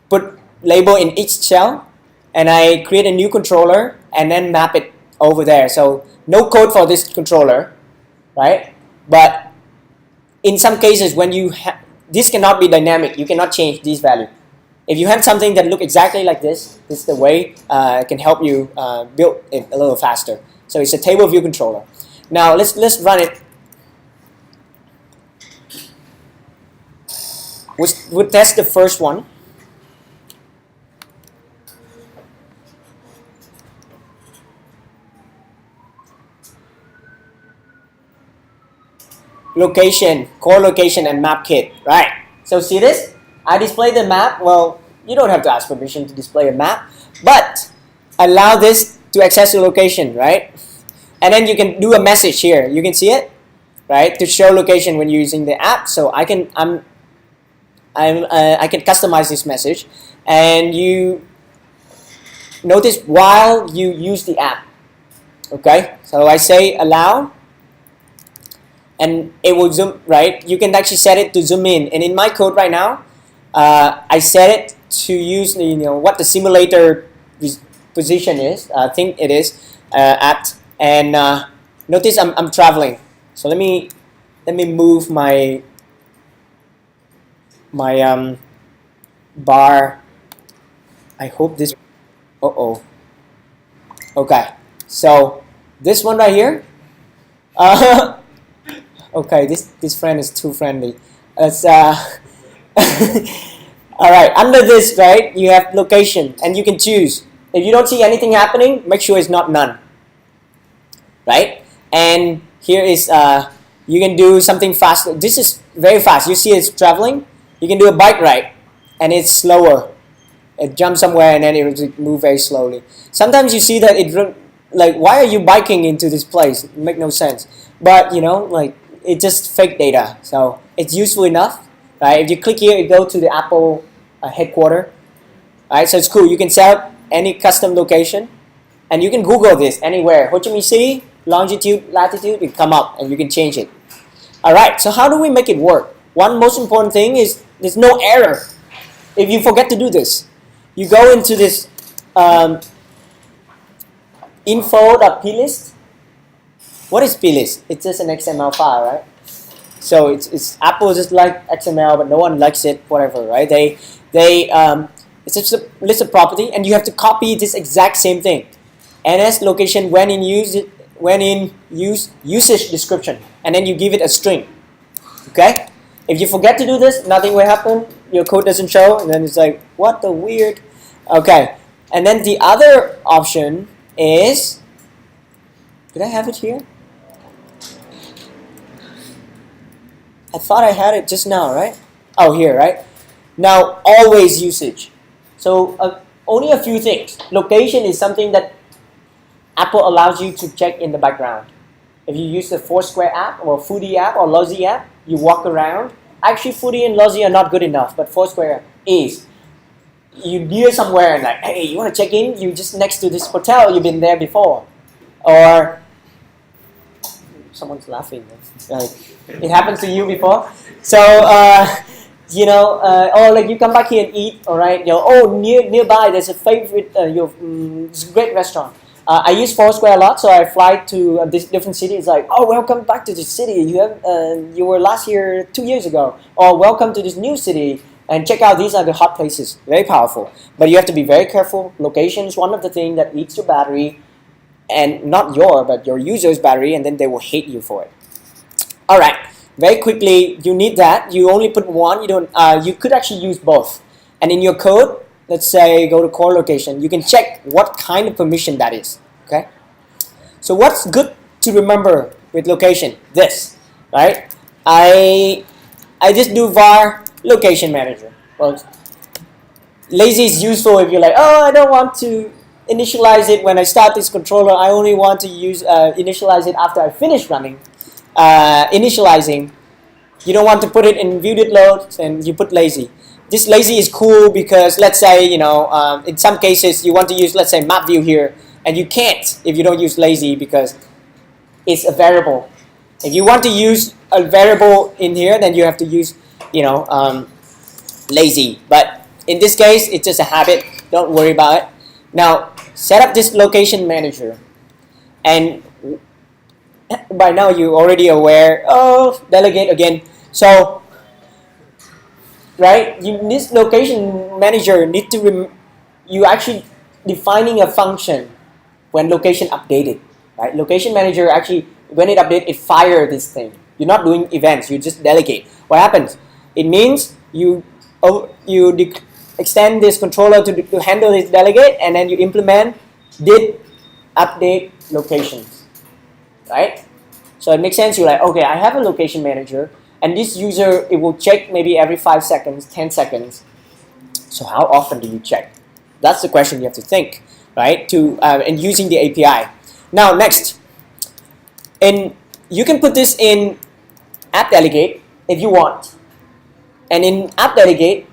put label in each cell, and I create a new controller and then map it over there. So no code for this controller, right? But in some cases, when this cannot be dynamic, you cannot change this value. If you have something that look exactly like this is the way it can help you build it a little faster. So it's a table view controller. Now let's run it. We'll test the first one. Location, CoreLocation, and map kit. Right. So see this? I display the map. Well, you don't have to ask permission to display a map, but allow this to access your location, right? And then you can do a message here. You can see it, right? To show location when you're using the app. So I can customize this message, and you notice while you use the app. Okay, so I say allow, and it will zoom, right? You can actually set it to zoom in, and in my code right now, I set it to use what the simulator position is. I think it is at, and notice I'm traveling. So let me move my bar. I hope this. Okay, so this one right here. Okay, this friend is too friendly. It's all right. Under this, right, you have location, and you can choose. If you don't see anything happening, make sure it's not none. Right, and here is you can do something faster. This is very fast. You see it's traveling. You can do a bike ride, and it's slower. It jumps somewhere and then it will move very slowly. Sometimes you see that like, why are you biking into this place? It makes no sense. But like, it's just fake data. So it's useful enough, right? If you click here, you go to the Apple headquarters, right? So it's cool. You can set up any custom location, and you can Google this anywhere. Ho Chi Minh City, longitude, latitude, it come up, and you can change it. All right. So how do we make it work? One most important thing is there's no error. If you forget to do this, you go into this info.plist. What is plist? It's just an XML file, right? So it's Apple just like XML, but no one likes it. Whatever, right? It's just a list of property, and you have to copy this exact same thing. NS location when in use usage description, and then you give it a string. Okay. If you forget to do this, nothing will happen. Your code doesn't show, and then it's like, what the weird. Okay, and then the other option is, did I have it here? I thought I had it just now, right? Oh, here, right? Now, always usage. So only a few things. Location is something that Apple allows you to check in the background. If you use the Foursquare app or Foodie app or Lozi app, you walk around. Actually, Foodie and Lozi are not good enough, but Foursquare is. You near somewhere and like, hey, you want to check in? You just next to this hotel. You've been there before, or someone's laughing. Like, it happened to you before. So or like you come back here and eat. All right, nearby there's a favorite it's a great restaurant. I use Foursquare a lot, so I fly to this different city. It's like, oh, welcome back to this city. You were last year 2 years ago, or welcome to this new city. And check out, these are the hot places. Very powerful. But you have to be very careful. Location is one of the things that eats your battery. And not but your user's battery. And then they will hate you for it. Alright. Very quickly, you need that. You only put one. You could actually use both. And in your code, let's say go to CoreLocation. You can check what kind of permission that is. Okay. So what's good to remember with location? This. Right. I just do var location manager. Well, lazy is useful if you're like, oh, I don't want to initialize it when I start this controller. I only want to initialize it after I finish running. Initializing. You don't want to put it in viewDidLoad, load, and you put lazy. This lazy is cool because let's say, in some cases you want to use, let's say, map view here, and you can't if you don't use lazy because it's a variable. If you want to use a variable in here, then you have to use lazy. But in this case, it's just a habit. Don't worry about it. Now, set up this location manager. And by now, you're already aware. Oh, delegate again. So, right, this location manager need to you actually defining a function when location updated. Right, location manager actually, when it updates, it fire this thing. You're not doing events. You just delegate. What happens? It means you extend this controller to handle this delegate, and then you implement did update locations, right? So it makes sense. You're like, okay, I have a location manager, and this user, it will check maybe every 5 seconds, 10 seconds. So how often do you check? That's the question you have to think, right? And using the API. Now next, you can put this in app delegate if you want. And in app delegate,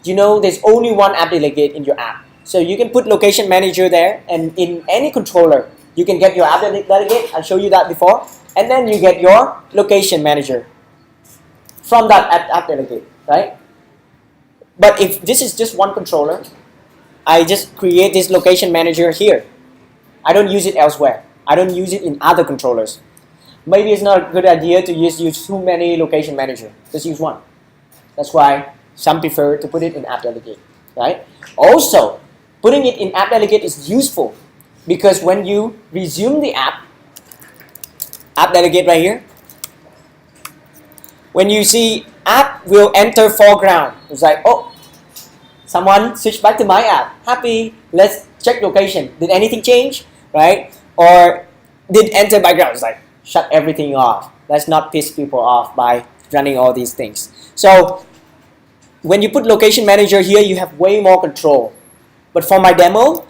there's only one app delegate in your app. So you can put location manager there, and in any controller, you can get your app delegate. I showed you that before. And then you get your location manager from that app delegate, right? But if this is just one controller, I just create this location manager here. I don't use it elsewhere. I don't use it in other controllers. Maybe it's not a good idea to use too many location manager. Just use one. That's why some prefer to put it in app delegate, right? Also, putting it in app delegate is useful because when you resume the app delegate right here, when you see app will enter foreground, it's like, oh, someone switched back to my app. Happy. Let's check location. Did anything change, right? Or did enter background? It's like, shut everything off. Let's not piss people off by running all these things. So when you put location manager here, you have way more control. But for my demo,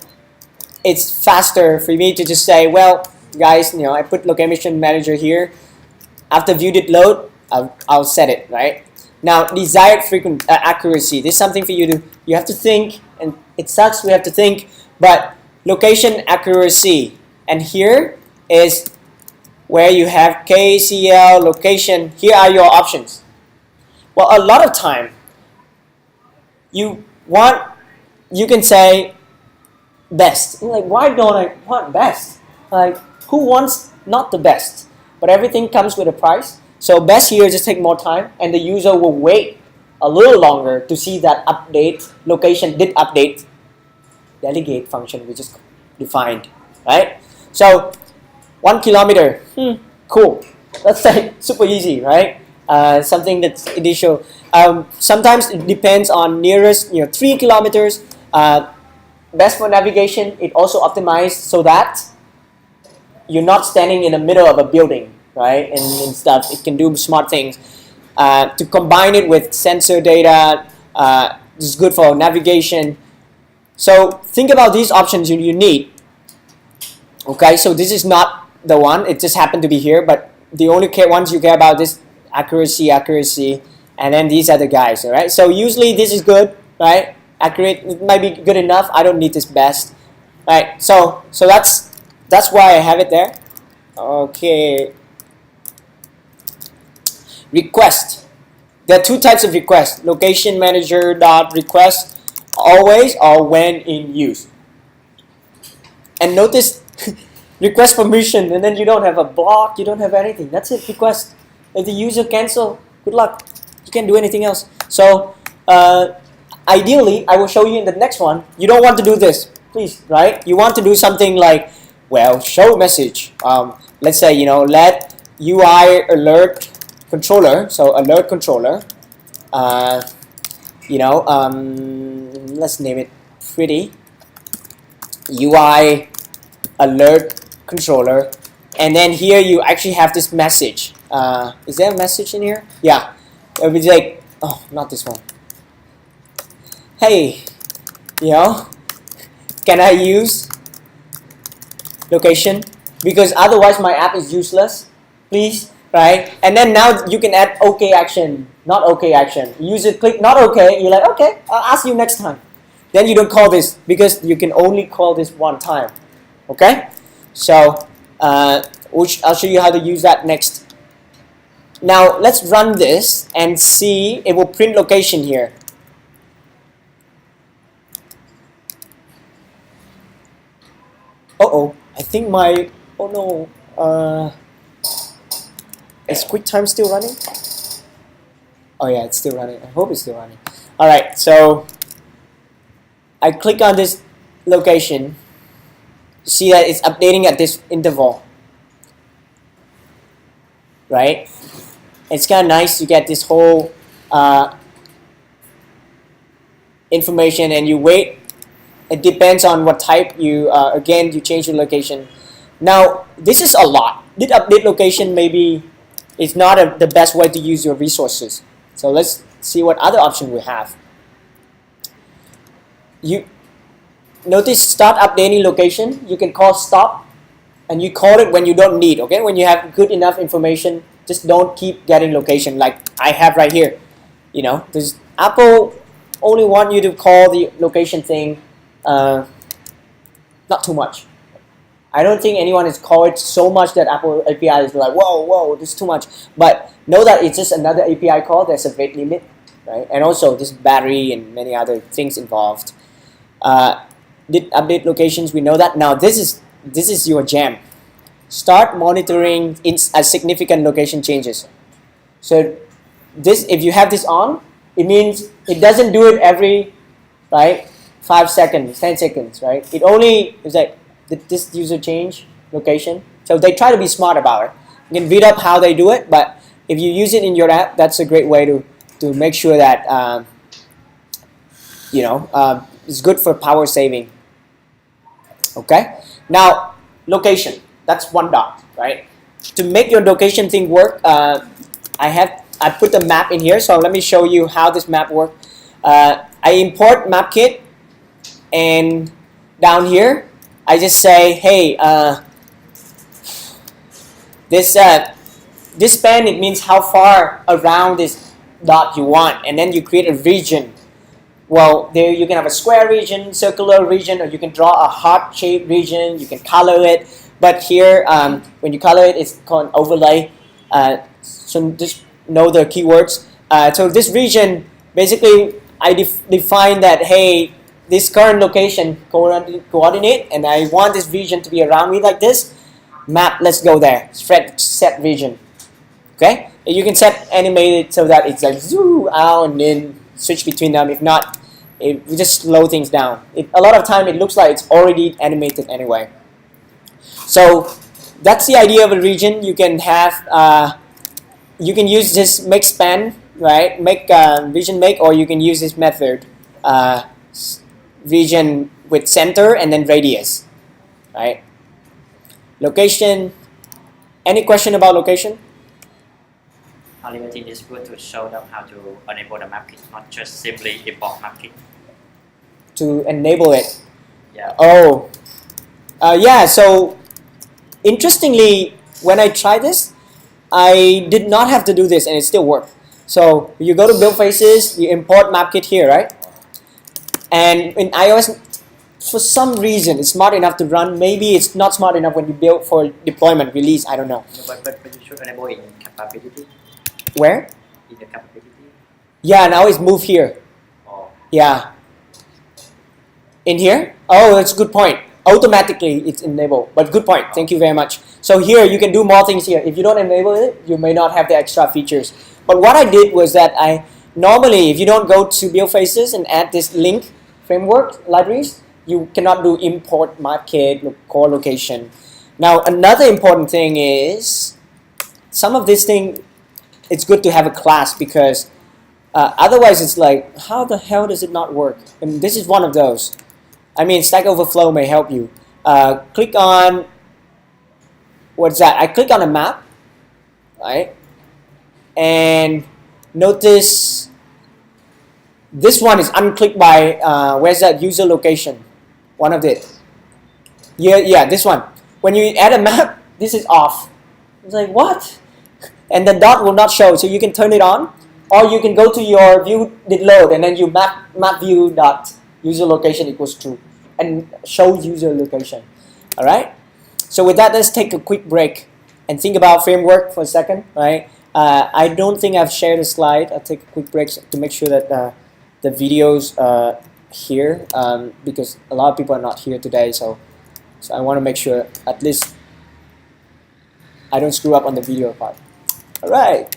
it's faster for me to just say, well, guys, I put location manager here. After viewDidLoad, I'll set it, right? Now, desired accuracy. This is something for you have to think, and it sucks we have to think, but location accuracy. And here is where you have KCL, location. Here are your options. Well, a lot of time, you can say best. You're like, why don't I want best? Like, who wants not the best? But everything comes with a price. So best here just take more time, and the user will wait a little longer to see that update, location did update, delegate function we just defined, right? So 1 kilometer, cool. Let's say super easy, right? Something that's initial. Sometimes it depends on nearest, 3 kilometers. Best for navigation, it also optimized so that you're not standing in the middle of a building, right? And stuff. It can do smart things. To combine it with sensor data, it's good for navigation. So think about these options you need. Okay, so this is not the one. It just happened to be here, but the only ones you care about is accuracy, and then these are the guys. All right. So usually this is good, right? Accurate. It might be good enough. I don't need this best. All right. So that's why I have it there. Okay. Request. There are two types of request. Location manager dot request always or when in use. And notice request permission, and then you don't have a block, you don't have anything. That's it. Request. If the user cancel, good luck. You can't do anything else. So ideally, I will show you in the next one. You don't want to do this, please, right? You want to do something like, well, show message. Let's say let UI alert controller. So alert controller. Let's name it pretty. UI alert controller, and then here you actually have this message. Is there a message in here? Yeah, it would be like, oh, not this one. Hey, can I use location? Because otherwise my app is useless. Please, right? And then now you can add OK action, not OK action. User click not OK. You're like, okay, I'll ask you next time. Then you don't call this because you can only call this one time. Okay, so I'll show you how to use that next. Now let's run this and see. It will print location here. I think my is QuickTime still running? Oh yeah, it's still running. I hope it's still running. All right, so I click on this location. See that it's updating at this interval, right? It's kind of nice to get this whole information, and you wait. It depends on what type you again you change your location. Now this is a lot. Did update location maybe is not the best way to use your resources. So let's see what other option we have. You notice start updating location. You can call stop, and you call it when you don't need. Okay, when you have good enough information, just don't keep getting location like I have right here. Does Apple only want you to call the location thing? Not too much. I don't think anyone has called it so much that Apple API is like, whoa, this is too much. But know that it's just another API call. There's a rate limit, right? And also this battery and many other things involved. Did update locations? We know that. Now this is your jam. Start monitoring significant location changes. So this, if you have this on, it means it doesn't do it every 5 seconds, 10 seconds, right? It only is like, did this user change location? So they try to be smart about it. You can read up how they do it, but if you use it in your app, that's a great way to make sure that it's good for power saving. Okay. Now location. That's one dot, right? To make your location thing work, I put the map in here. So let me show you how this map works. I import map kit, and down here I just say, hey, this span, it means how far around this dot you want, and then you create a region. Well, there you can have a square region, circular region, or you can draw a heart-shaped region. You can color it, but here when you color it, it's called overlay. So just know the keywords. So this region, basically, I define that, hey, this current location coordinate, and I want this region to be around me like this. Map, let's go there. Set region. Okay, you can set animated so that it's like zoom out and then switch between them. If not, it will just slow things down. A lot of time it looks like it's already animated anyway. So that's the idea of a region. You can have you can use this make span, right? Make region make, or you can use this method. Region with center and then radius, right? Location. Any question about location? Only I think it's good to show them how to enable the map kit, not just simply import map kit. To enable it. Yeah. Oh, yeah. So interestingly, when I tried this, I did not have to do this and it still worked. So you go to build phases, you import mapkit here, right? And in iOS, for some reason, it's smart enough to run. Maybe it's not smart enough when you build for deployment, release, I don't know. No, but you should enable in capability. Where? In the capability. Yeah, now it's moved here. Or Yeah. In here? Oh, that's a good point. Automatically it's enabled, but good point. Thank you very much. So here you can do more things here. If you don't enable it, you may not have the extra features. But what I did was that I normally, if you don't go to build phases and add this link framework libraries, you cannot do import mapkit, CoreLocation. Now another important thing is some of this thing, it's good to have a class because otherwise it's like, how the hell does it not work? And this is one of those. I mean, Stack Overflow may help you. Click on, what's that? I click on a map, right? And notice this one is unclicked by, where's that user location? One of it. Yeah, this one. When you add a map, this is off. It's like, what? And the dot will not show, so you can turn it on. Or you can go to your view did load and then you map view dot user location equals true and show user location. Alright? So with that, let's take a quick break and think about framework for a second. Right? I don't think I've shared a slide. I'll take a quick break to make sure that the videos here because a lot of people are not here today, so I want to make sure at least I don't screw up on the video part. Alright.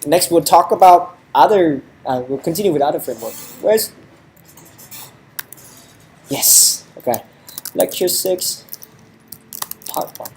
Next we'll talk about other, we'll continue with other framework. Where's, yes, okay. Lecture 6, part 1.